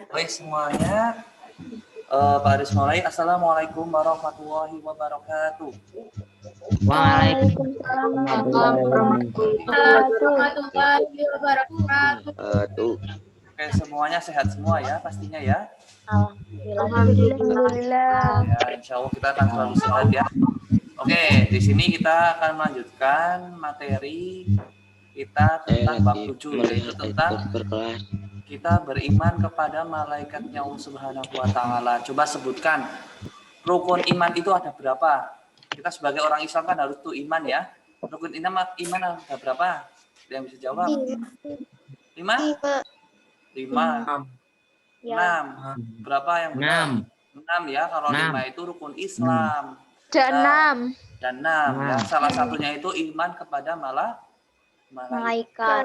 Baik semuanya, Pak Aris mulai. Assalamualaikum warahmatullahi wabarakatuh. Waalaikumsalam warahmatullahi wabarakatuh. Oke, semuanya sehat semua ya, pastinya ya. Alhamdulillah. Ya, insya Allah kita akan selalu sehat ya. Oke, di sini kita akan melanjutkan materi kita tentang bab 7, yaitu tentang kita beriman kepada malaikatnya Allah Subhanahu wa Ta'ala. Coba sebutkan rukun iman itu ada berapa? Kita sebagai orang Islam kan harus tuh iman ya. Rukun iman ada berapa? Ada yang bisa jawab? 5? 5. 6. Berapa yang benar? 6 ya. Kalau 5 itu rukun Islam. Dan 6. Dan 6 ya. Salah satunya itu iman kepada malaikat.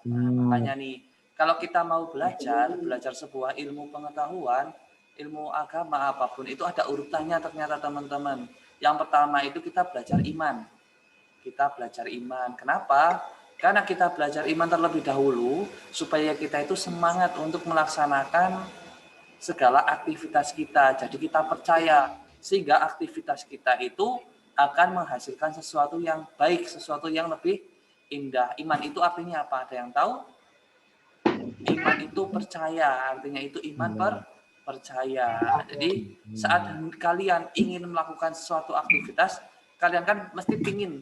Nah, makanya nih, kalau kita mau belajar sebuah ilmu pengetahuan, ilmu agama apapun, itu ada urutannya ternyata teman-teman. Yang pertama itu kita belajar iman. Kita belajar iman. Kenapa? Karena kita belajar iman terlebih dahulu, supaya kita itu semangat untuk melaksanakan segala aktivitas kita. Jadi kita percaya, sehingga aktivitas kita itu akan menghasilkan sesuatu yang baik, sesuatu yang lebih indah. Iman itu artinya apa? Ada yang tahu? Iman itu percaya, artinya itu iman percaya. Jadi saat kalian ingin melakukan suatu aktivitas, kalian kan mesti ingin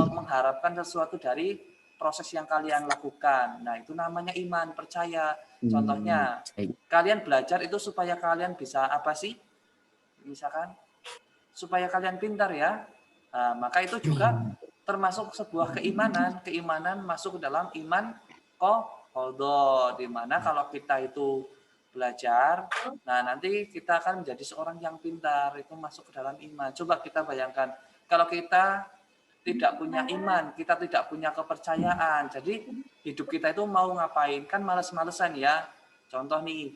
mengharapkan sesuatu dari proses yang kalian lakukan. Nah, itu namanya iman, percaya. Contohnya, kalian belajar itu supaya kalian bisa apa sih? Misalkan, supaya kalian pintar ya. Nah, maka itu juga termasuk sebuah keimanan. Keimanan masuk ke dalam iman qadha, di mana kalau kita itu belajar, nah nanti kita akan menjadi seorang yang pintar, itu masuk ke dalam iman. Coba kita bayangkan, kalau kita tidak punya iman, kita tidak punya kepercayaan, jadi hidup kita itu mau ngapain, kan males-malesan ya. Contoh nih,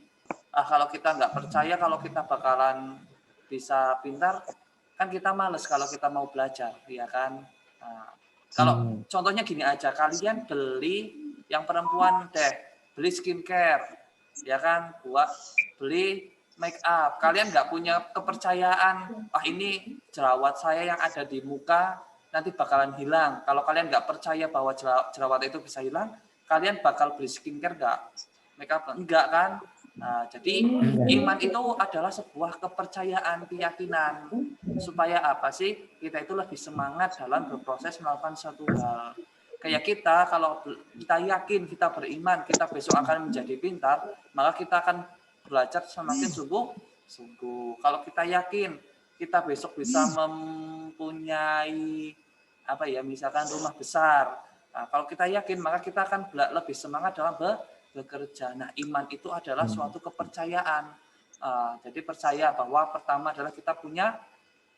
kalau kita nggak percaya kalau kita bakalan bisa pintar, kan kita males kalau kita mau belajar, ya kan. Nah, kalau contohnya gini aja, kalian beli yang perempuan deh, beli skincare, ya kan, buat beli make up, kalian nggak punya kepercayaan, ini jerawat saya yang ada di muka nanti bakalan hilang. Kalau kalian nggak percaya bahwa jerawat itu bisa hilang, kalian bakal beli skincare nggak? Make up enggak kan? Nah, jadi iman itu adalah sebuah kepercayaan, keyakinan, supaya apa sih? Kita itu lebih semangat dalam berproses melakukan suatu hal. Kayak kita, kalau kita yakin, kita beriman, kita besok akan menjadi pintar, maka kita akan belajar semakin sungguh. Kalau kita yakin, kita besok bisa mempunyai apa ya, misalkan rumah besar. Nah, kalau kita yakin, maka kita akan lebih semangat dalam bekerja. Nah, iman itu adalah suatu kepercayaan. Jadi percaya bahwa pertama adalah kita punya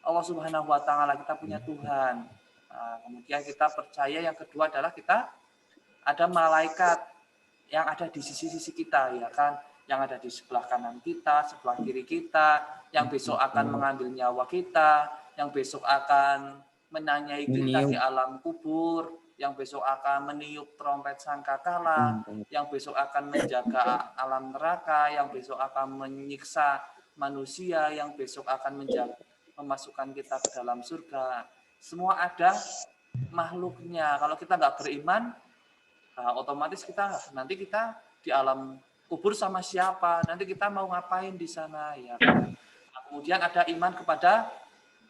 Allah Subhanahu wa Ta'ala, kita punya Tuhan. Kemudian kita percaya yang kedua adalah kita ada malaikat yang ada di sisi-sisi kita, ya kan, yang ada di sebelah kanan kita, sebelah kiri kita, yang besok akan mengambil nyawa kita, yang besok akan menanyai kita di alam kubur, yang besok akan meniup trompet sangkakala, yang besok akan menjaga alam neraka, yang besok akan menyiksa manusia, yang besok akan memasukkan kita ke dalam surga. Semua ada makhluknya. Kalau kita nggak beriman, otomatis nanti kita di alam kubur sama siapa? Nanti kita mau ngapain di sana, ya kan? Kemudian ada iman kepada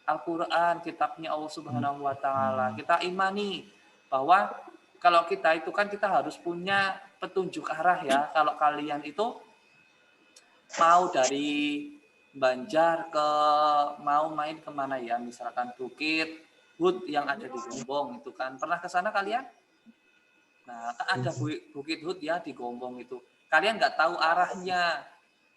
Al-Quran, kitabnya Allah Subhanahu wa Ta'ala. Kita imani bahwa kalau kita itu kan kita harus punya petunjuk arah ya. Kalau kalian itu mau dari Banjar mau main kemana ya, misalkan Bukit Hud yang ada di Gombong itu kan, pernah ke sana kalian? Nah, ada Bukit Hud ya di Gombong itu. Kalian nggak tahu arahnya.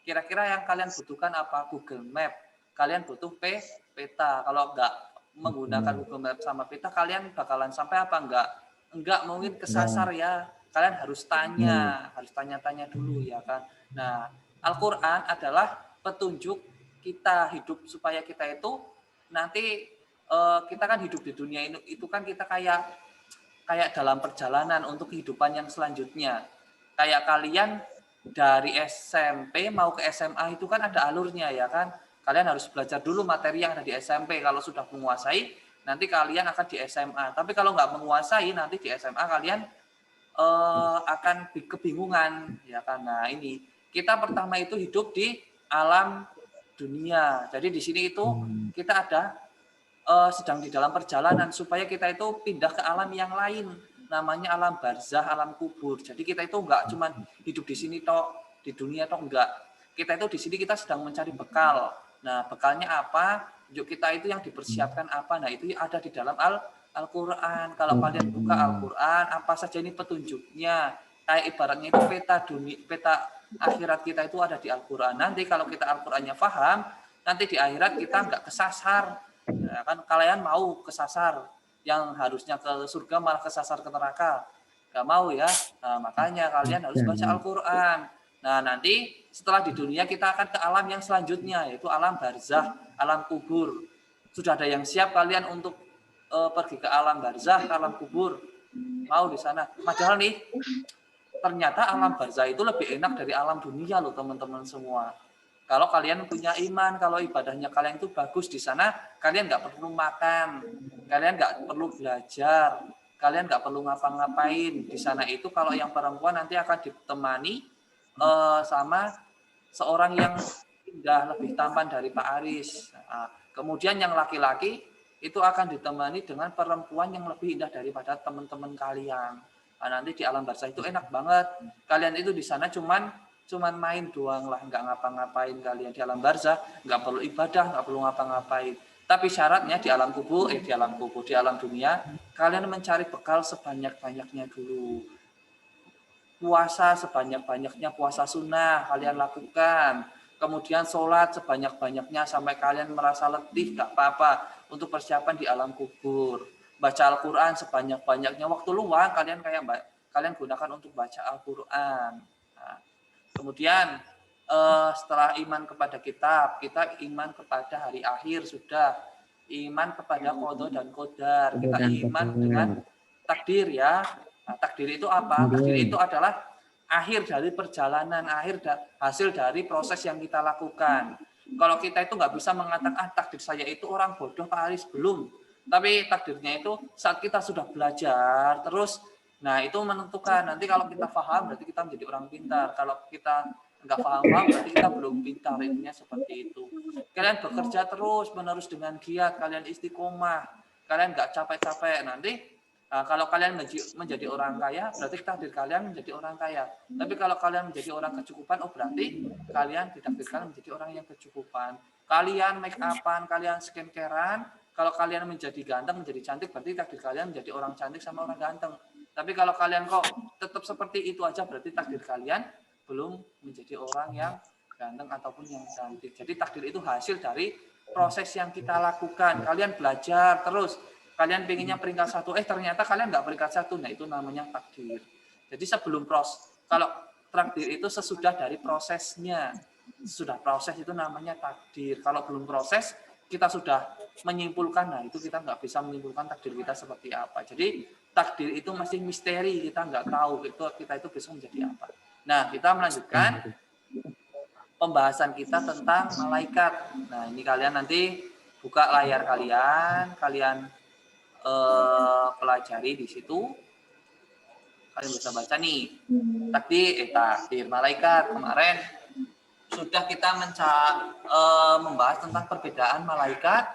Kira-kira yang kalian butuhkan apa? Google Map. Kalian butuh peta. Kalau nggak menggunakan Google Map sama peta, kalian bakalan sampai apa? Enggak mungkin kesasar ya. Kalian harus harus tanya-tanya dulu ya kan. Nah, Al-Quran adalah petunjuk kita hidup supaya kita itu nanti kita kan hidup di dunia ini itu kan kita kayak dalam perjalanan untuk kehidupan yang selanjutnya. Kayak kalian dari SMP mau ke SMA itu kan ada alurnya ya kan. Kalian harus belajar dulu materi yang ada di SMP. Kalau sudah menguasai, nanti kalian akan di SMA. Tapi kalau nggak menguasai, nanti di SMA kalian akan kebingungan ya kan. Nah ini kita pertama itu hidup di alam dunia. Jadi di sini itu kita ada sedang di dalam perjalanan supaya kita itu pindah ke alam yang lain, namanya alam barzah, alam kubur. Jadi kita itu enggak cuma hidup di sini tok, di dunia tok enggak. Kita itu di sini kita sedang mencari bekal. Nah, bekalnya apa? Yuk kita itu yang dipersiapkan apa? Nah, itu ada di dalam Al-Qur'an. Kalau kalian buka Al-Qur'an, apa saja ini petunjuknya. Kayak ibaratnya itu peta akhirat kita itu ada di Al-Qur'an. Nanti kalau kita Al-Qur'annya paham, nanti di akhirat kita enggak kesasar. Ya kan kalian mau kesasar yang harusnya ke surga malah kesasar ke neraka, nggak mau ya. Nah, makanya kalian harus baca Al-Qur'an. Nah, nanti setelah di dunia kita akan ke alam yang selanjutnya, yaitu alam barzah, alam kubur. Sudah ada yang siap kalian untuk pergi ke alam barzah, alam kubur? Mau di sana? Padahal nih ternyata alam barzah itu lebih enak dari alam dunia loh teman-teman semua. Kalau kalian punya iman, kalau ibadahnya kalian itu bagus di sana, kalian nggak perlu makan, kalian nggak perlu belajar, kalian nggak perlu ngapa-ngapain. Di sana itu kalau yang perempuan nanti akan ditemani sama seorang yang indah, lebih tampan dari Pak Aris. Nah, kemudian yang laki-laki itu akan ditemani dengan perempuan yang lebih indah daripada teman-teman kalian. Nah, nanti di alam barzah itu enak banget. Kalian itu di sana cuman main doang lah, nggak ngapa-ngapain kalian di alam barzah, nggak perlu ibadah, nggak perlu ngapa-ngapain. Tapi syaratnya di alam di alam dunia, kalian mencari bekal sebanyak-banyaknya dulu. Puasa sebanyak-banyaknya, puasa sunnah kalian lakukan. Kemudian sholat sebanyak-banyaknya sampai kalian merasa letih, nggak apa-apa, untuk persiapan di alam kubur. Baca Al-Quran sebanyak-banyaknya, waktu luang kalian gunakan untuk baca Al-Quran. Nah, kemudian setelah iman kepada kitab, kita iman kepada hari akhir, sudah iman kepada qadha dan qadar, kita iman dengan takdir ya. Nah, takdir itu apa? Takdir itu adalah akhir dari perjalanan, hasil dari proses yang kita lakukan. Kalau kita itu nggak bisa mengatakan takdir saya itu orang bodoh Pak Aris, belum. Tapi takdirnya itu saat kita sudah belajar terus. Nah, itu menentukan. Nanti kalau kita paham, berarti kita menjadi orang pintar. Kalau kita nggak paham, berarti kita belum pintar. Intinya seperti itu. Kalian bekerja terus, menerus dengan giat. Kalian istiqomah. Kalian nggak capek-capek. Nanti kalau kalian menjadi orang kaya, berarti takdir kalian menjadi orang kaya. Tapi kalau kalian menjadi orang kecukupan, berarti kalian ditakdirkan menjadi orang yang kecukupan. Kalian make up-an, kalian skincare-an. Kalau kalian menjadi ganteng, menjadi cantik, berarti takdir kalian menjadi orang cantik sama orang ganteng. Tapi kalau kalian kok tetap seperti itu aja, berarti takdir kalian belum menjadi orang yang ganteng ataupun yang cantik. Jadi takdir itu hasil dari proses yang kita lakukan. Kalian belajar terus, kalian pengennya peringkat 1, ternyata kalian nggak peringkat 1, nah itu namanya takdir. Jadi sebelum kalau takdir itu sesudah dari prosesnya. Sudah proses itu namanya takdir. Kalau belum proses, kita sudah menyimpulkan, nah itu kita nggak bisa menyimpulkan takdir kita seperti apa. Jadi takdir itu masih misteri, kita nggak tahu kita itu besok menjadi apa. Nah, kita melanjutkan pembahasan kita tentang malaikat. Nah, ini kalian nanti buka layar kalian pelajari di situ. Kalian bisa baca nih. Takdir malaikat. Kemarin sudah kita membahas tentang perbedaan malaikat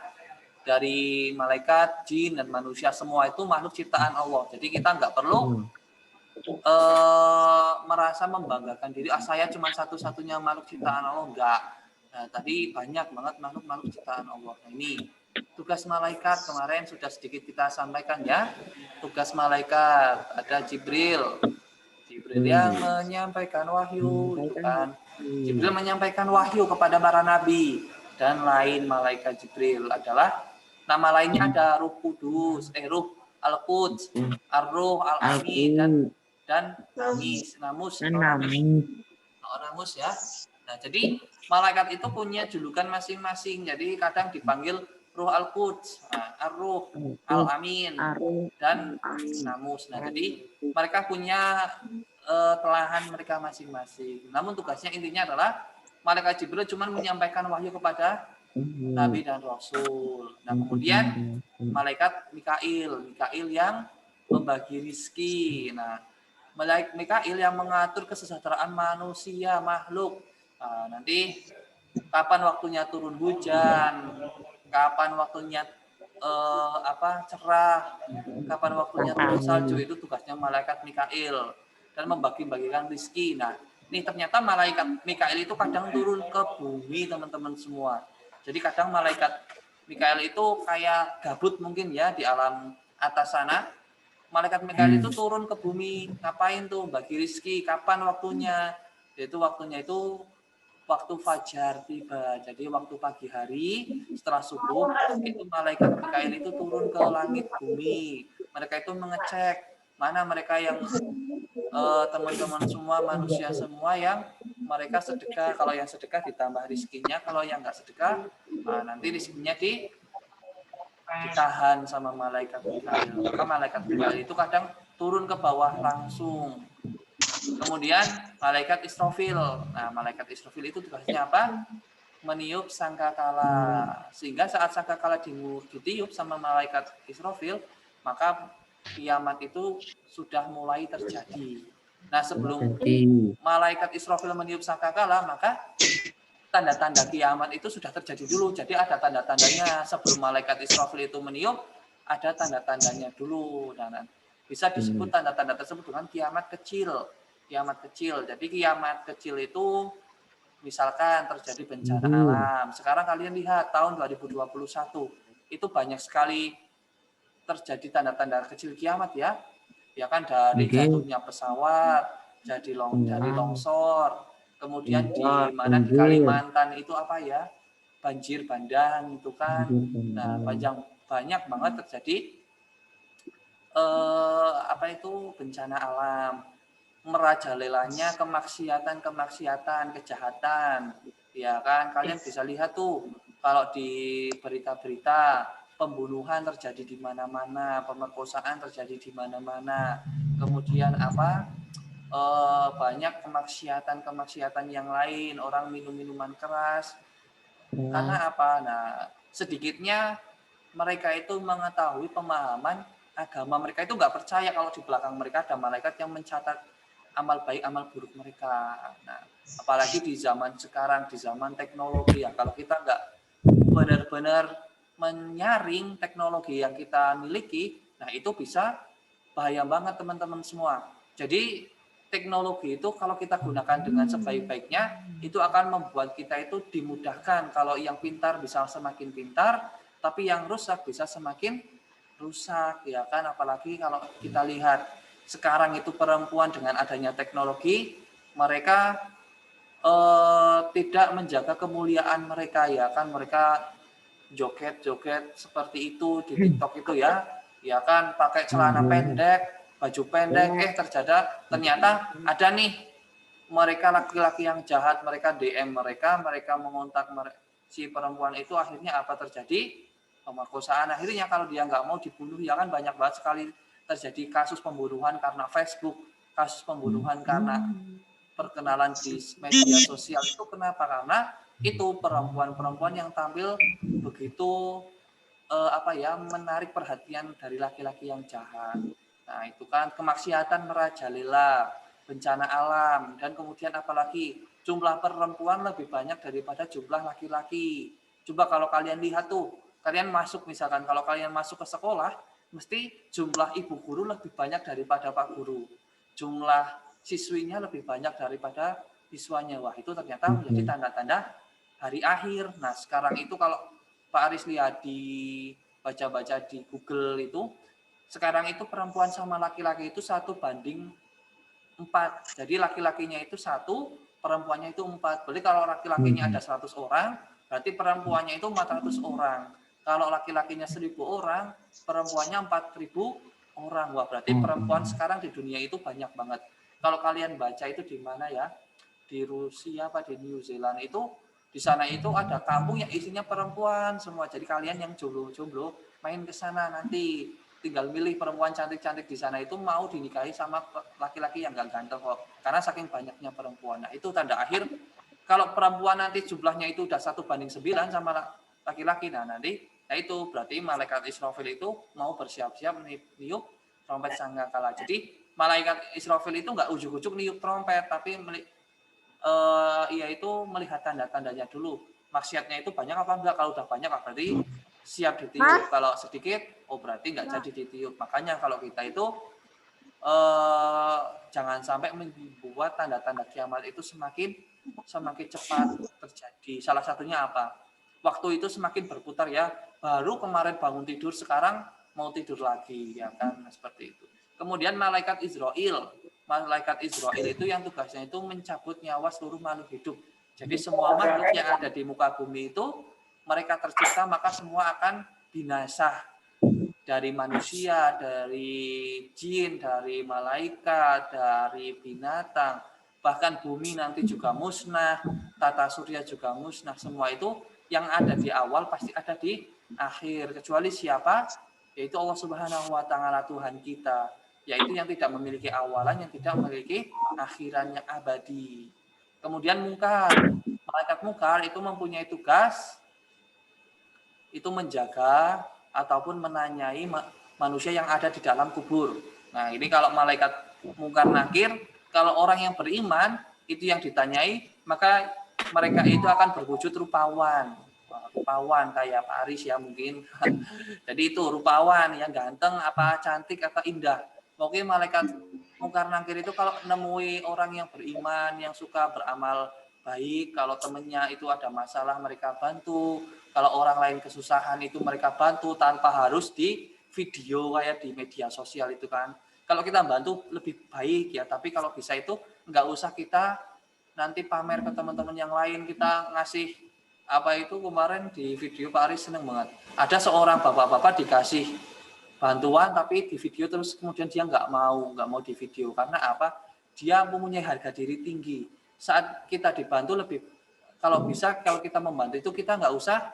dari malaikat, jin, dan manusia. Semua itu makhluk ciptaan Allah. Jadi kita nggak perlu merasa membanggakan diri. Saya cuma satu-satunya makhluk ciptaan Allah. Enggak. Nah, tadi banyak banget makhluk ciptaan Allah. Nah, ini tugas malaikat kemarin sudah sedikit kita sampaikan ya. Tugas malaikat ada Jibril yang menyampaikan wahyu, itu kan. Jibril menyampaikan wahyu kepada para nabi, dan lain malaikat Jibril adalah nama lainnya ada Ruh Kudus, Ruh Al-Quds, Ar-Ruh Al-Amin, dan Namus ya. Nah, jadi malaikat itu punya julukan masing-masing. Jadi kadang dipanggil Ruh Al-Quds, Ar-Ruh Al-Amin, dan Namus. Nah, jadi mereka punya telahan mereka masing-masing. Namun tugasnya intinya adalah malaikat Jibril cuma menyampaikan wahyu kepada Nabi dan Rasul. Nah, kemudian malaikat Mikail yang membagi rizki. Nah, malaikat Mikail yang mengatur kesejahteraan manusia, makhluk. Nah, nanti kapan waktunya turun hujan, kapan waktunya cerah, kapan waktunya turun salju, itu tugasnya malaikat Mikail dan membagi-bagikan rizki. Nah, ini ternyata malaikat Mikail itu kadang turun ke bumi, teman-teman semua. Jadi kadang malaikat Mikail itu kayak gabut mungkin ya di alam atas sana. Malaikat Mikail itu turun ke bumi, ngapain tuh? Bagi rizki. Kapan waktunya? Yaitu waktunya itu waktu fajar tiba. Jadi waktu pagi hari setelah subuh itu malaikat Mikail itu turun ke langit bumi. Mereka itu mengecek mana mereka yang teman-teman semua, manusia semua yang mereka sedekah. Kalau yang sedekah ditambah rizkinya, kalau yang nggak sedekah, nanti rizkinya ditahan sama malaikat Mikail. Maka malaikat Mikail itu kadang turun ke bawah langsung. Kemudian malaikat Israfil. Nah, malaikat Israfil itu tugasnya apa? Meniup sangkakala. Sehingga saat sangkakala ditiup sama malaikat Israfil, maka kiamat itu sudah mulai terjadi. Nah, sebelum malaikat Israfil meniup sangkakala, maka tanda-tanda kiamat itu sudah terjadi dulu. Jadi ada tanda-tandanya. Sebelum malaikat Israfil itu meniup, ada tanda-tandanya dulu. Dan bisa disebut tanda-tanda tersebut dengan kiamat kecil. Kiamat kecil. Jadi kiamat kecil itu misalkan terjadi bencana alam. Sekarang kalian lihat tahun 2021 itu banyak sekali terjadi tanda-tanda kecil kiamat ya. Ya kan, dari jatuhnya pesawat, dari longsor, kemudian di mana di Kalimantan itu apa ya, banjir bandang itu kan. Nah, banyak banget terjadi bencana alam, merajalelanya kemaksiatan, kejahatan. Ya kan, kalian bisa lihat tuh kalau di berita-berita pembunuhan terjadi di mana-mana, pemerkosaan terjadi di mana-mana. Kemudian banyak kemaksiatan yang lain, orang minum minuman keras. Karena apa? Nah, sedikitnya mereka itu mengetahui pemahaman agama, mereka itu nggak percaya kalau di belakang mereka ada malaikat yang mencatat amal baik, amal buruk mereka. Nah, apalagi di zaman sekarang, di zaman teknologi ya, kalau kita nggak benar-benar menyaring teknologi yang kita miliki, nah itu bisa bahaya banget teman-teman semua. Jadi teknologi itu kalau kita gunakan dengan sebaik-baiknya, itu akan membuat kita itu dimudahkan. Kalau yang pintar bisa semakin pintar, tapi yang rusak bisa semakin rusak, ya kan? Apalagi kalau kita lihat sekarang itu perempuan dengan adanya teknologi, mereka tidak menjaga kemuliaan mereka, ya kan? Mereka joget-joget seperti itu di TikTok itu ya kan, pakai celana pendek, baju pendek, ternyata ada nih mereka laki-laki yang jahat, mereka DM mereka mengontak si perempuan itu, akhirnya apa terjadi? Pemerkosaan. Akhirnya kalau dia nggak mau dibunuh, ya kan, banyak banget sekali terjadi kasus pembunuhan karena Facebook, kasus pembunuhan karena perkenalan di media sosial. Itu kenapa? Karena itu perempuan-perempuan yang tampil begitu menarik perhatian dari laki-laki yang jahat. Nah, itu kan kemaksiatan merajalela, bencana alam, dan kemudian apalagi jumlah perempuan lebih banyak daripada jumlah laki-laki. Coba kalau kalian lihat tuh, kalian masuk misalkan, kalau kalian masuk ke sekolah, mesti jumlah ibu guru lebih banyak daripada pak guru. Jumlah siswinya lebih banyak daripada siswanya. Wah, itu ternyata menjadi tanda-tanda hari akhir. Nah, sekarang itu kalau Pak Aris lihat di baca-baca di Google itu, sekarang itu perempuan sama laki-laki itu 1:4. Jadi laki-lakinya itu 1, perempuannya itu 4. Berarti kalau laki-lakinya ada 100 orang, berarti perempuannya itu 400 orang. Kalau laki-lakinya 1.000 orang, perempuannya 4.000 orang. Wah, berarti perempuan sekarang di dunia itu banyak banget. Kalau kalian baca itu di mana ya? Di Rusia apa di New Zealand itu, di sana itu ada kampung yang isinya perempuan semua. Jadi kalian yang jomblo-jomblo main ke sana nanti. tinggal milih perempuan cantik-cantik di sana itu mau dinikahi sama laki-laki yang nggak ganteng kok. Karena saking banyaknya perempuan. Nah, itu tanda akhir kalau perempuan nanti jumlahnya itu udah 1:9 sama laki-laki. Nah, nanti nah itu berarti malaikat Israfil itu mau bersiap-siap niup trompet sangkakala. Jadi malaikat Israfil itu nggak ujuk-ujuk niup trompet, tapi itu melihat tanda-tandanya dulu. Maksiatnya itu banyak apa enggak? Kalau udah banyak berarti siap ditiup. Kalau sedikit, oh berarti nggak jadi ditiup. Makanya kalau kita itu jangan sampai membuat tanda-tanda kiamat itu semakin cepat terjadi. Salah satunya apa? Waktu itu semakin berputar ya. Baru kemarin bangun tidur, sekarang mau tidur lagi, ya kan? Seperti itu. Kemudian malaikat Israel. Malaikat Israel itu yang tugasnya itu mencabut nyawa seluruh makhluk hidup. Jadi semua makhluk yang ada di muka bumi itu mereka tercipta maka semua akan binasa. Dari manusia, dari jin, dari malaikat, dari binatang, bahkan bumi nanti juga musnah, tata surya juga musnah. Semua itu yang ada di awal pasti ada di akhir. Kecuali siapa? Yaitu Allah Subhanahu wa Ta'ala, Tuhan kita. Yaitu yang tidak memiliki awalan, yang tidak memiliki akhiran yang abadi. Kemudian mungkar. Malaikat mungkar itu mempunyai tugas itu menjaga ataupun menanyai manusia yang ada di dalam kubur. Nah, ini kalau malaikat mungkar nakir, kalau orang yang beriman itu yang ditanyai, maka mereka itu akan berwujud rupawan. Rupawan kayak Pak Aris ya mungkin. Jadi itu rupawan yang ganteng apa cantik apa indah. Oke, malaikat mungkar nakir itu kalau nemui orang yang beriman, yang suka beramal baik, kalau temennya itu ada masalah mereka bantu, kalau orang lain kesusahan itu mereka bantu tanpa harus di video kayak di media sosial itu kan. Kalau kita bantu lebih baik ya, tapi kalau bisa itu nggak usah kita nanti pamer ke teman-teman yang lain, kita ngasih apa itu kemarin di video Pak Aris seneng banget. Ada seorang bapak-bapak dikasih bantuan tapi di video terus kemudian dia nggak mau di video karena apa? Dia mempunyai harga diri tinggi. Saat kita dibantu lebih kalau bisa kalau kita membantu itu kita nggak usah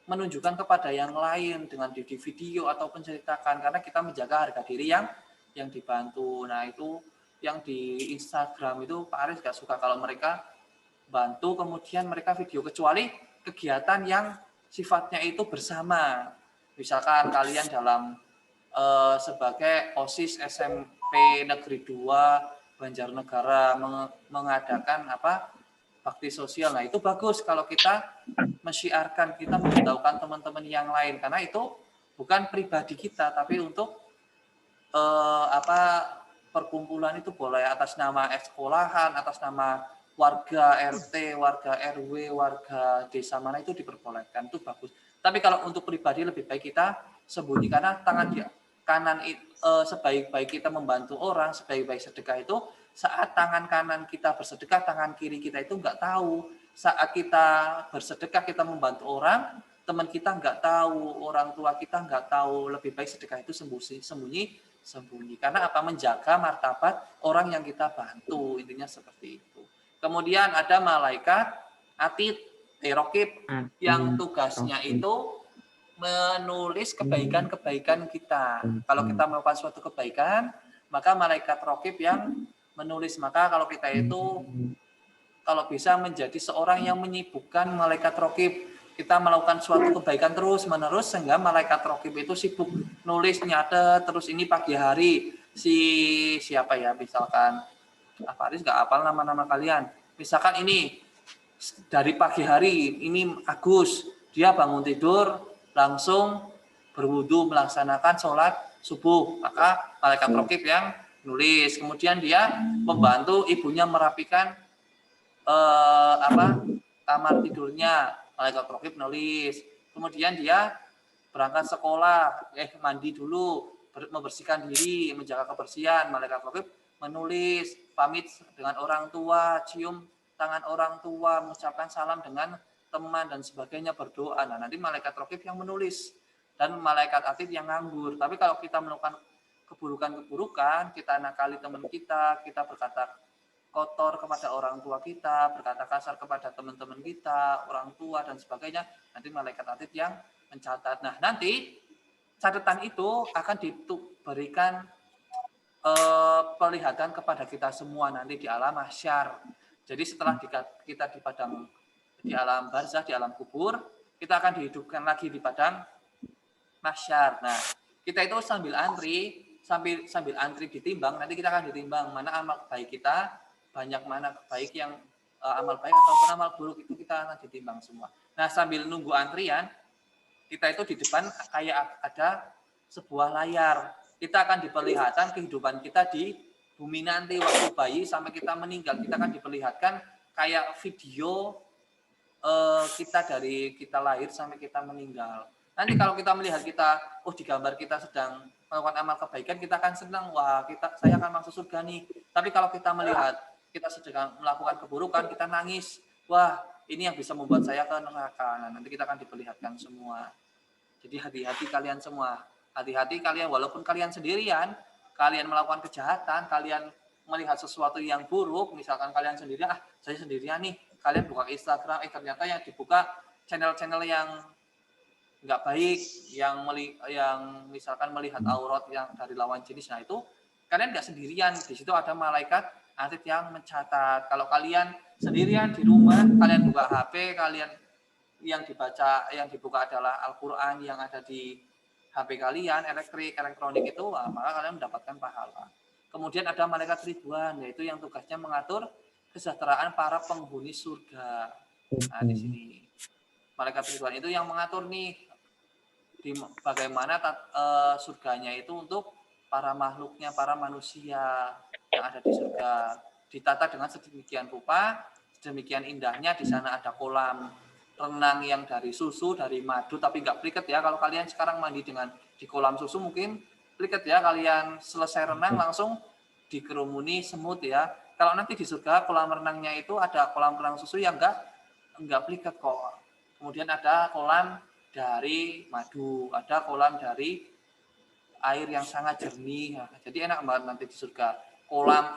menunjukkan kepada yang lain dengan di video atau menceritakan karena kita menjaga harga diri yang dibantu. Nah itu yang di Instagram itu Pak Aris gak suka kalau mereka bantu kemudian mereka video kecuali kegiatan yang sifatnya itu bersama. Misalkan kalian dalam sebagai OSIS SMP Negeri 2 Banjarnegara mengadakan apa bakti sosial. Nah itu bagus kalau kita mensyiarkan, kita memberitahukan teman-teman yang lain karena itu bukan pribadi kita tapi untuk perkumpulan itu boleh atas nama sekolahan, atas nama warga RT, warga RW, warga desa mana itu diperbolehkan, itu bagus. Tapi kalau untuk pribadi lebih baik kita sembunyi karena tangan di kanan sebaik-baik kita membantu orang, sebaik-baik sedekah itu saat tangan kanan kita bersedekah, tangan kiri kita itu nggak tahu. Saat kita bersedekah, kita membantu orang, teman kita nggak tahu, orang tua kita nggak tahu. Lebih baik sedekah itu sembunyi. Karena apa? Menjaga martabat orang yang kita bantu. Intinya seperti itu. Kemudian ada malaikat atid, raqib, yang tugasnya itu menulis kebaikan-kebaikan kita. Kalau kita melakukan suatu kebaikan, maka malaikat raqib yang menulis. Maka kalau kita itu kalau bisa menjadi seorang yang menyibukkan malaikat raqib, kita melakukan suatu kebaikan terus menerus sehingga malaikat raqib itu sibuk nulis nyatet terus. Ini pagi hari siapa ya, misalkan Pak Aris nggak hafal nama-nama kalian, misalkan ini dari pagi hari ini Agus, dia bangun tidur langsung berwudu melaksanakan sholat subuh, maka malaikat raqib yang nulis. Kemudian dia membantu ibunya merapikan kamar tidurnya, malaikat raqib nulis. Kemudian dia berangkat sekolah, mandi dulu, membersihkan diri, menjaga kebersihan, malaikat raqib menulis. Pamit dengan orang tua, cium tangan orang tua, mengucapkan salam dengan teman dan sebagainya, berdoa. Nah, nanti malaikat raqib yang menulis dan malaikat atid yang nganggur. Tapi kalau kita melakukan keburukan-keburukan, kita nakali teman kita berkata kotor kepada orang tua kita, berkata kasar kepada teman-teman kita, orang tua dan sebagainya, nanti malaikat atid yang mencatat. Nah, nanti catatan itu akan diberikan perlihatan kepada kita semua nanti di alam mahsyar. Jadi setelah kita di alam barzah, di alam kubur, kita akan dihidupkan lagi di padang mahsyar. Nah, kita itu sambil antri ditimbang, nanti kita akan ditimbang mana amal baik kita, banyak mana baik yang amal baik ataupun amal buruk itu kita akan ditimbang semua. Nah, sambil nunggu antrian, kita itu di depan kayak ada sebuah layar. Kita akan diperlihatkan kehidupan kita di bumi nanti waktu bayi sampai kita meninggal. Kita akan diperlihatkan kayak video kita dari kita lahir sampai kita meninggal. Nanti kalau kita melihat kita, di gambar kita sedang melakukan amal kebaikan, kita akan senang, wah saya akan masuk surga nih. Tapi kalau kita melihat kita sedang melakukan keburukan, kita nangis, wah ini yang bisa membuat saya ke neraka. Nah, nanti kita akan diperlihatkan semua. Jadi hati-hati kalian semua. Hati-hati kalian, walaupun kalian sendirian, kalian melakukan kejahatan, kalian melihat sesuatu yang buruk, misalkan kalian sendirian, saya sendirian nih, kalian buka Instagram, ternyata yang dibuka channel-channel yang nggak baik, yang misalkan melihat aurat yang dari lawan jenis, nah itu kalian nggak sendirian, di situ ada malaikat atid yang mencatat. Kalau kalian sendirian di rumah, kalian buka HP, kalian yang dibuka adalah Al-Quran yang ada di HP kalian, elektronik itu, maka kalian mendapatkan pahala. Kemudian ada malaikat ribuan, yaitu yang tugasnya mengatur kesejahteraan para penghuni surga. Nah, di sini malaikat ribuan itu yang mengatur nih bagaimana surganya itu untuk para makhluknya, para manusia yang ada di surga. Ditata dengan sedemikian rupa, sedemikian indahnya. Di sana ada kolam renang yang dari susu, dari madu, tapi nggak pliket ya. Kalau kalian sekarang mandi di kolam susu mungkin pliket ya, kalian selesai renang langsung dikerumuni semut ya. Kalau nanti di surga kolam renangnya itu ada kolam renang susu yang nggak pliket kok. Kemudian ada kolam dari madu, ada kolam dari air yang sangat jernih. Jadi enak banget nanti di surga.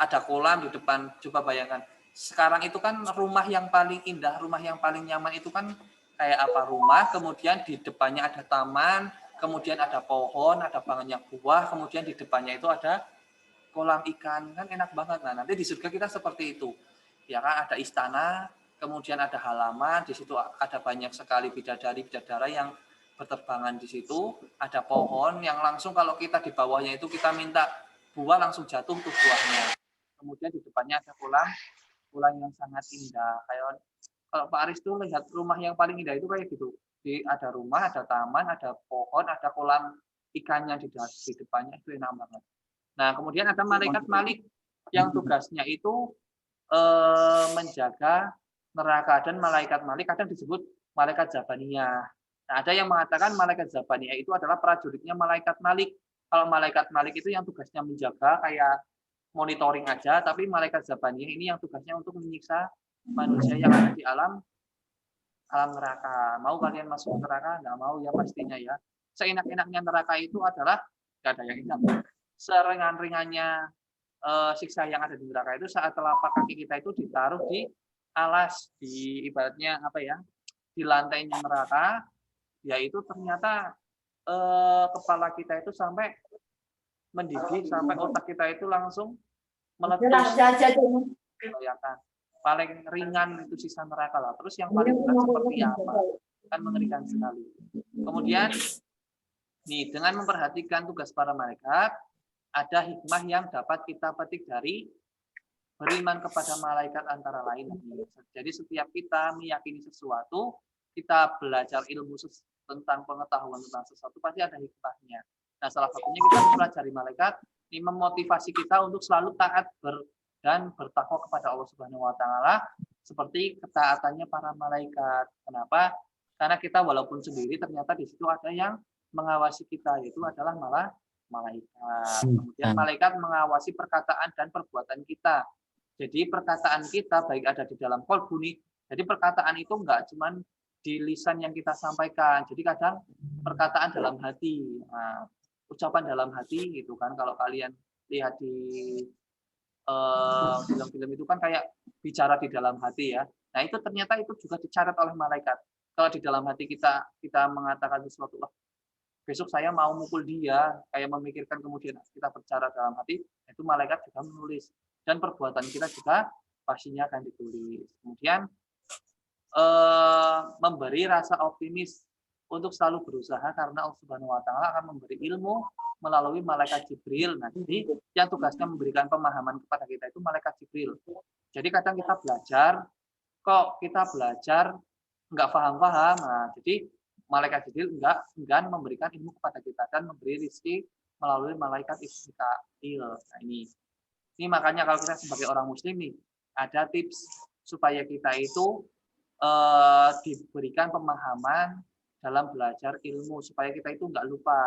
Ada kolam di depan, coba bayangkan. Sekarang itu kan rumah yang paling indah, rumah yang paling nyaman itu kan kayak apa rumah, kemudian di depannya ada taman, kemudian ada pohon, ada banyak buah, kemudian di depannya itu ada kolam ikan, kan enak banget. Nah, nanti di surga kita seperti itu. Ya kan ada istana, kemudian ada halaman, di situ ada banyak sekali bidadari-bidadara yang berterbangan di situ, ada pohon yang langsung kalau kita di bawahnya itu kita minta buah langsung jatuh tuh buahnya. Kemudian di depannya ada kolam yang sangat indah. Kayak kalau Pak Aris tuh lihat rumah yang paling indah itu kayak gitu. Ada rumah, ada taman, ada pohon, ada kolam ikannya di depannya, itu enak banget. Nah, kemudian ada malaikat Malik yang tugasnya itu menjaga neraka, dan malaikat Malik kadang disebut malaikat Zabaniyah. Nah, ada yang mengatakan malaikat Zabaniyah itu adalah prajuritnya malaikat Malik. Kalau malaikat Malik itu yang tugasnya menjaga kayak monitoring aja, tapi malaikat Zabaniyah ini yang tugasnya untuk menyiksa manusia yang ada di alam neraka. Mau kalian masuk neraka? Nggak mau ya pastinya ya. Seenak-enaknya neraka itu adalah nggak ada yang enak. Seringan-ringannya siksa yang ada di neraka itu saat telapak kaki kita itu ditaruh di alas, di ibaratnya apa ya, di lantainya neraka, yaitu ternyata kepala kita itu sampai mendidih, sampai otak kita itu langsung meletus. Kelihatan paling ringan itu sisa neraka lah. Terus yang paling berat seperti apa? Kan mengerikan sekali. Kemudian nih, dengan memperhatikan tugas para malaikat, ada hikmah yang dapat kita petik dari beriman kepada malaikat antara lain. Jadi setiap kita meyakini sesuatu, kita belajar ilmu tentang pengetahuan tentang sesuatu, pasti ada hikmahnya. Nah, salah satunya kita mempelajari malaikat, ini memotivasi kita untuk selalu taat dan bertakwa kepada Allah Subhanahu wa taala seperti ketaatannya para malaikat. Kenapa? Karena kita walaupun sendiri ternyata di situ ada yang mengawasi kita, yaitu adalah malaikat. Kemudian malaikat mengawasi perkataan dan perbuatan kita. Jadi perkataan kita baik ada di dalam qalbu nih. Jadi perkataan itu enggak cuman di lisan yang kita sampaikan. Jadi kadang perkataan dalam hati. Nah, ucapan dalam hati gitu kan, kalau kalian lihat di film-film itu kan kayak bicara di dalam hati ya. Nah, itu ternyata itu juga dicatat oleh malaikat. Kalau di dalam hati kita mengatakan sesuatu, besok saya mau mukul dia, kayak memikirkan kemudian kita berbicara dalam hati, itu malaikat juga menulis. Dan perbuatan kita juga pastinya akan ditulis. Kemudian memberi rasa optimis untuk selalu berusaha karena Allah Subhanahu wa taala akan memberi ilmu melalui malaikat Jibril. Nah, jadi yang tugasnya memberikan pemahaman kepada kita itu malaikat Jibril. Jadi kadang kita belajar, kok kita belajar nggak paham-paham. Nah, jadi malaikat Jibril enggan memberikan ilmu kepada kita dan memberi rezeki melalui malaikat Mikail. Nah, ini makanya kalau kita sebagai orang muslim nih, ada tips supaya kita itu diberikan pemahaman dalam belajar ilmu supaya kita itu nggak lupa.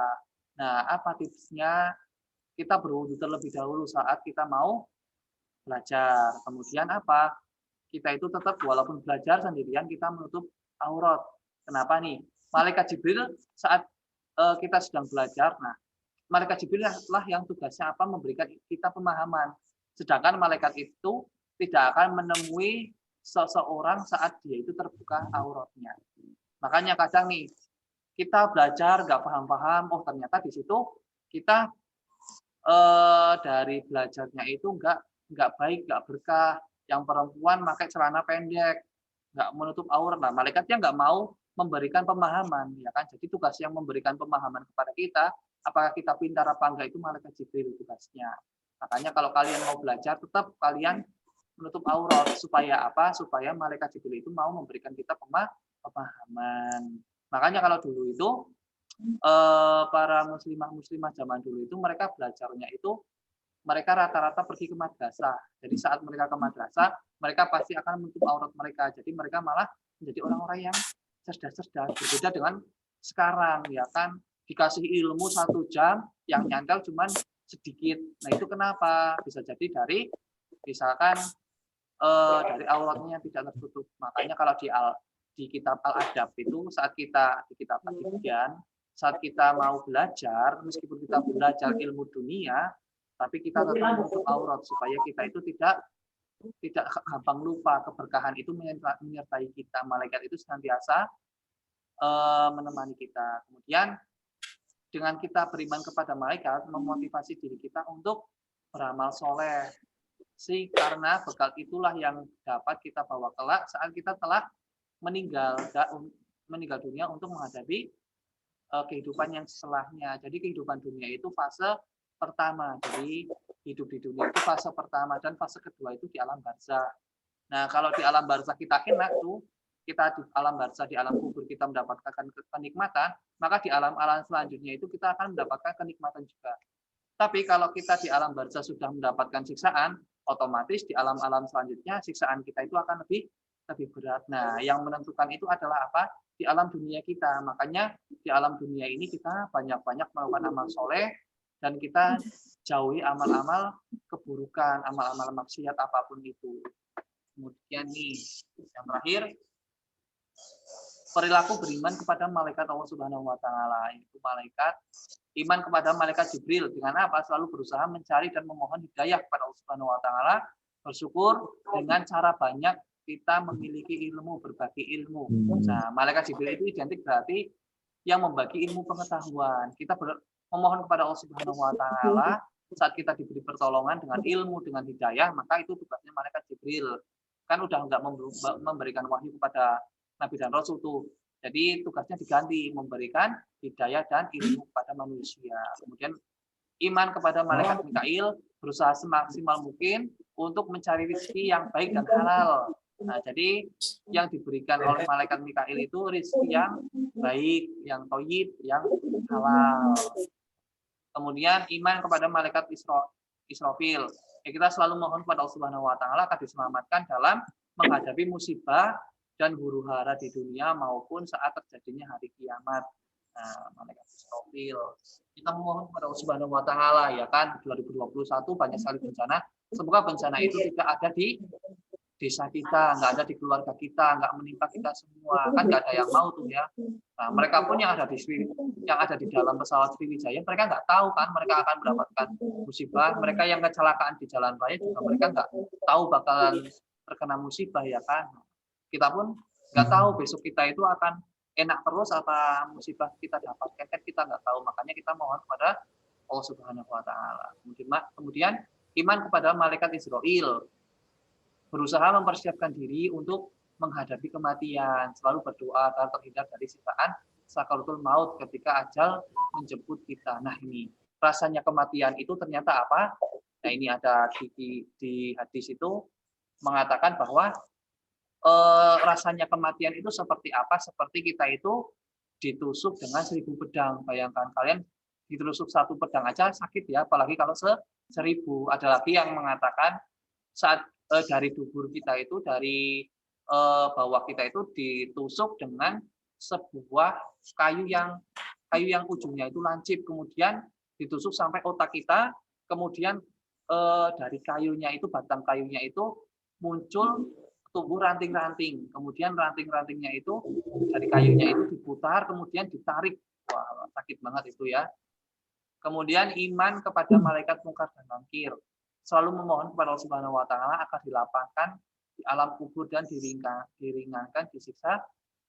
Nah, apa tipsnya? Kita berwudu terlebih dahulu saat kita mau belajar. Kemudian apa? Kita itu tetap walaupun belajar sendirian kita menutup aurat. Kenapa nih? Malaikat Jibril saat kita sedang belajar, nah malaikat Jibril lah yang tugasnya apa? Memberikan kita pemahaman. Sedangkan malaikat itu tidak akan menemui seseorang saat dia itu terbuka auratnya. Makanya kadang nih kita belajar nggak paham-paham, oh ternyata di situ kita dari belajarnya itu nggak baik, nggak berkah. Yang perempuan pakai celana pendek, nggak menutup aurat. Nah, malaikatnya nggak mau memberikan pemahaman, ya kan? Jadi tugas yang memberikan pemahaman kepada kita, apakah kita pintar apa enggak itu malaikat Jibril tugasnya. Makanya kalau kalian mau belajar, tetap kalian menutup aurat supaya apa? Supaya malaikat Jibril itu mau memberikan kita pemahaman. Makanya kalau dulu itu para muslimah zaman dulu itu mereka belajarnya itu mereka rata-rata pergi ke madrasah. Jadi saat mereka ke madrasah, mereka pasti akan menutup aurat mereka. Jadi mereka malah menjadi orang-orang yang cerdas-cerdas. Berbeda dengan sekarang, ya kan? Dikasih ilmu 1 jam, yang nyantel cuman sedikit. Nah itu kenapa? Bisa jadi dari misalkan dari auratnya tidak tertutup. Makanya kalau di kitab Al-Adab itu saat kita di kitab Al-Adab, saat kita mau belajar, meskipun kita belajar ilmu dunia, tapi kita tetap menutup aurat supaya kita itu tidak gampang lupa. Keberkahan itu menyertai kita. Malaikat itu senantiasa menemani kita. Kemudian dengan kita beriman kepada malaikat, memotivasi diri kita untuk beramal soleh. Karena bekal itulah yang dapat kita bawa kelak saat kita telah meninggal dunia untuk menghadapi kehidupan yang setelahnya. Jadi kehidupan dunia itu fase pertama. Jadi hidup di dunia itu fase pertama dan fase kedua itu di alam barzah. Nah, kalau di alam barzah kita enak tuh, kita di alam barzah, di alam kubur kita mendapatkan kenikmatan, maka di alam-alam selanjutnya itu kita akan mendapatkan kenikmatan juga. Tapi kalau kita di alam barzah sudah mendapatkan siksaan, otomatis di alam-alam selanjutnya siksaan kita itu akan lebih berat. Nah, yang menentukan itu adalah apa? Di alam dunia kita. Makanya di alam dunia ini kita banyak-banyak melakukan amal soleh, dan kita jauhi amal-amal keburukan, amal-amal maksiat apapun itu. Kemudian nih, yang terakhir, perilaku beriman kepada malaikat Allah Subhanahu wa taala, yaitu malaikat, iman kepada malaikat Jibril dengan apa? Selalu berusaha mencari dan memohon hidayah kepada Allah Subhanahu wa taala, bersyukur dengan cara banyak kita memiliki ilmu, berbagi ilmu. Nah, malaikat Jibril itu identik berarti yang membagi ilmu pengetahuan. Kita memohon kepada Allah Subhanahu wa taala saat kita diberi pertolongan dengan ilmu, dengan hidayah, maka itu tugasnya malaikat Jibril. Kan udah enggak memberikan wahyu kepada Nabi dan Rasul tuh. Jadi tugasnya diganti, memberikan hidayah dan ilmu kepada manusia. Kemudian iman kepada malaikat Mikail, berusaha semaksimal mungkin untuk mencari rezeki yang baik dan halal. Nah, jadi yang diberikan oleh malaikat Mikail itu rezeki yang baik, yang thayyib, yang halal. Kemudian iman kepada malaikat Israfil. Ya, kita selalu mohon kepada Allah Subhanahu wa taala agar diselamatkan dalam menghadapi musibah dan huru-hara di dunia maupun saat terjadinya hari kiamat. Nah, malaikat Israfil. Kita memohon kepada Allah Subhanahu wa taala, ya kan, 2021 banyak sekali bencana. Semoga bencana itu tidak ada di desa kita, nggak ada di keluarga kita, nggak menimpa kita semua. Kan nggak ada yang mau tuh ya. Nah, mereka pun yang ada di dalam pesawat Sriwijaya, mereka nggak tahu kan mereka akan mendapatkan musibah. Mereka yang kecelakaan di jalan raya juga mereka nggak tahu bakalan terkena musibah, ya kan. Kita pun nggak tahu besok kita itu akan enak terus apa musibah kita dapatkan kan kita nggak tahu, makanya kita mohon kepada Allah Subhanahu wa taala. Kemudian iman kepada malaikat Israel, berusaha mempersiapkan diri untuk menghadapi kematian, selalu berdoa agar terhindar dari siksaan sakaratul maut ketika ajal menjemput kita. Nah, ini rasanya kematian itu ternyata apa? Nah, ini ada di hadis itu mengatakan bahwa rasanya kematian itu seperti apa? Seperti kita itu ditusuk dengan 1000 pedang. Bayangkan kalian ditusuk 1 pedang aja sakit ya, apalagi kalau 1000. Ada lagi yang mengatakan saat dari dubur kita itu, dari bawah kita itu ditusuk dengan sebuah kayu yang ujungnya itu lancip, kemudian ditusuk sampai otak kita, kemudian dari kayunya itu, batang kayunya itu muncul tumbuh ranting-ranting, kemudian ranting-rantingnya itu dari kayunya itu diputar, kemudian ditarik. Wah, sakit banget itu ya. Kemudian iman kepada malaikat mungkar dan nakir, selalu memohon kepada Allah Subhanahu wa taala agar dilapangkan di alam kubur dan diringankan di siksa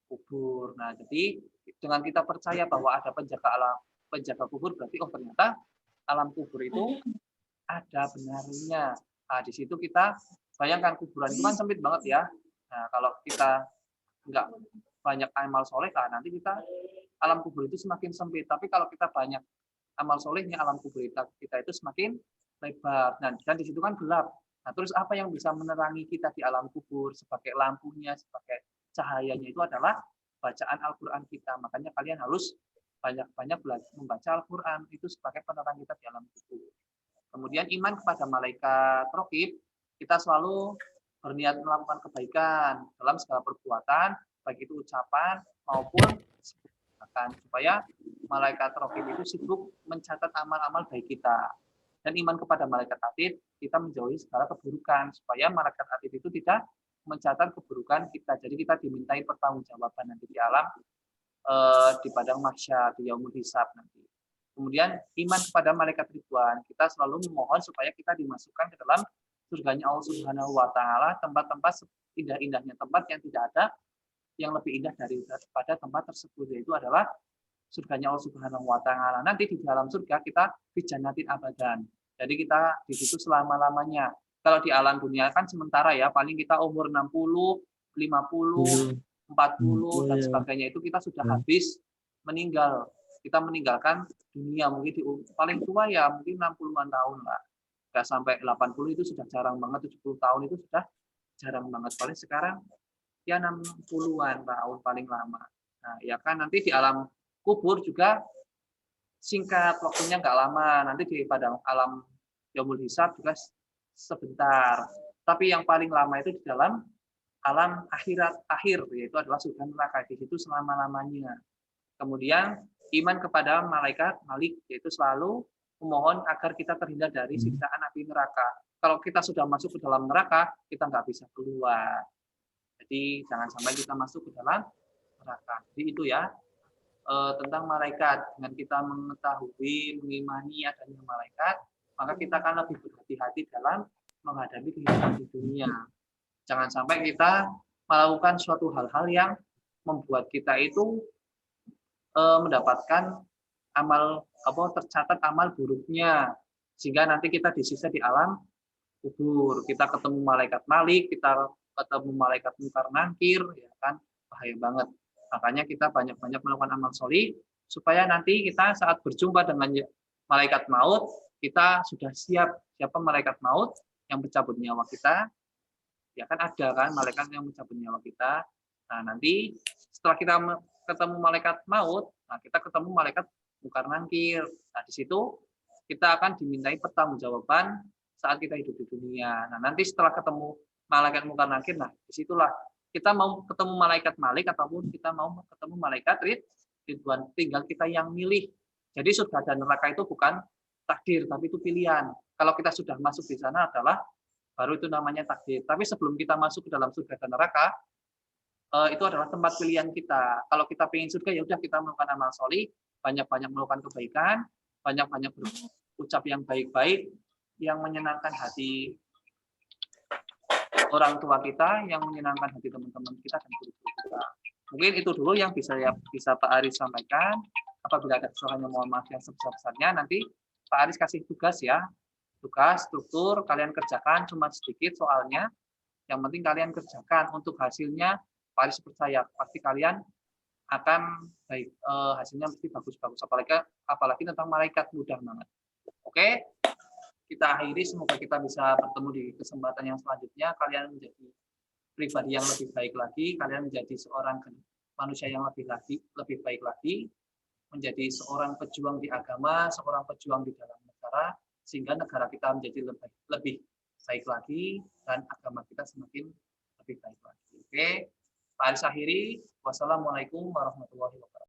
kubur. Nah, jadi dengan kita percaya bahwa ada penjaga kubur, berarti oh ternyata alam kubur itu ada benarnya. Nah, di situ kita bayangkan kuburan itu kan sempit banget ya. Nah, kalau kita nggak banyak amal soleh, nah nanti kita alam kubur itu semakin sempit. Tapi kalau kita banyak amal solehnya, alam kubur kita itu semakin lebar. Dan di situ kan gelap. Nah, terus apa yang bisa menerangi kita di alam kubur sebagai lampunya, sebagai cahayanya itu adalah bacaan Al-Quran kita. Makanya kalian harus banyak-banyak belajar membaca Al-Quran itu sebagai penerang kita di alam kubur. Kemudian iman kepada malaikat Raqib, kita selalu berniat melakukan kebaikan dalam segala perbuatan, baik itu ucapan maupun tindakan, supaya malaikat Raqib itu sibuk mencatat amal-amal baik kita. Dan iman kepada malaikat Atid, kita menjauhi segala keburukan, supaya malaikat Atid itu tidak mencatat keburukan kita. Jadi kita dimintai pertanggungjawaban nanti di alam, di padang mahsyar, di yaumul hisab nanti. Kemudian iman kepada malaikat Ridwan, kita selalu memohon supaya kita dimasukkan ke dalam surganya Allah Subhanahu wa taala, tempat-tempat indah-indahnya, tempat yang tidak ada yang lebih indah daripada tempat tersebut, yaitu adalah surganya Allah Subhanahu wa taala. Nanti di dalam surga kita dijannatin abadan. Jadi kita di situ selama-lamanya. Kalau di alam dunia kan sementara ya, paling kita umur 60, 50, 40 dan sebagainya, itu kita sudah habis meninggal. Kita meninggalkan dunia mungkin paling tua ya mungkin 60-an tahun lah. Nggak sampai 80 itu sudah jarang banget, 70 tahun itu sudah jarang banget. Paling sekarang ya 60-an tahun paling lama. Nah, ya kan nanti di alam kubur juga singkat, waktunya nggak lama. Nanti di padang alam yaumul hisab juga sebentar. Tapi yang paling lama itu di dalam alam akhirat akhir, yaitu adalah surga neraka. Di situ selama-lamanya. Kemudian iman kepada malaikat Malik, yaitu selalu memohon agar kita terhindar dari siksaan api neraka. Kalau kita sudah masuk ke dalam neraka, kita nggak bisa keluar. Jadi jangan sampai kita masuk ke dalam neraka. Jadi itu ya tentang malaikat. Dengan kita mengetahui, mengimani adanya malaikat, maka kita akan lebih berhati-hati dalam menghadapi kehidupan di dunia. Jangan sampai kita melakukan suatu hal-hal yang membuat kita itu mendapatkan tercatat amal buruknya, sehingga nanti kita disiksa di alam kubur. Kita ketemu malaikat Malik, kita ketemu malaikat Mungkar Nakir, ya kan, bahaya banget. Makanya kita banyak-banyak melakukan amal sholih supaya nanti kita saat berjumpa dengan malaikat maut, kita sudah siap. Siapa malaikat maut yang mencabut nyawa kita? Ya kan ada kan malaikat yang mencabut nyawa kita. Nah, nanti setelah kita ketemu malaikat maut, nah kita ketemu malaikat Mungkar Nakir. Nah, di situ kita akan dimintai pertanggungjawaban saat kita hidup di dunia. Nah, nanti setelah ketemu malaikat Mungkar Nakir, nah disitulah kita mau ketemu malaikat Malik ataupun kita mau ketemu malaikat Ridwan, tinggal kita yang milih. Jadi surga dan neraka itu bukan takdir, tapi itu pilihan. Kalau kita sudah masuk di sana adalah baru itu namanya takdir. Tapi sebelum kita masuk ke dalam surga dan neraka, itu adalah tempat pilihan kita. Kalau kita pengen surga, ya udah kita melakukan amal sholih, banyak-banyak melakukan kebaikan, banyak-banyak berucap yang baik-baik, yang menyenangkan hati orang tua kita, yang menyenangkan hati teman-teman kita dan guru-guru kita. Mungkin itu dulu yang bisa Pak Aris sampaikan. Apabila ada kesalahan, mohon maaf yang sebesar-besarnya. Nanti Pak Aris kasih tugas ya. Tugas, struktur, kalian kerjakan cuma sedikit soalnya. Yang penting kalian kerjakan. Untuk hasilnya, Pak Aris percaya pasti kalian akan baik. Hasilnya mesti bagus-bagus. Apalagi tentang malaikat, mudah banget. Oke, kita akhiri. Semoga kita bisa bertemu di kesempatan yang selanjutnya. Kalian menjadi pribadi yang lebih baik lagi, kalian menjadi seorang manusia yang lebih baik lagi, menjadi seorang pejuang di agama, seorang pejuang di dalam negara, sehingga negara kita menjadi lebih baik lagi dan agama kita semakin lebih baik lagi. Oke, Pak Aris akhiri. Wassalamualaikum warahmatullahi wabarakatuh.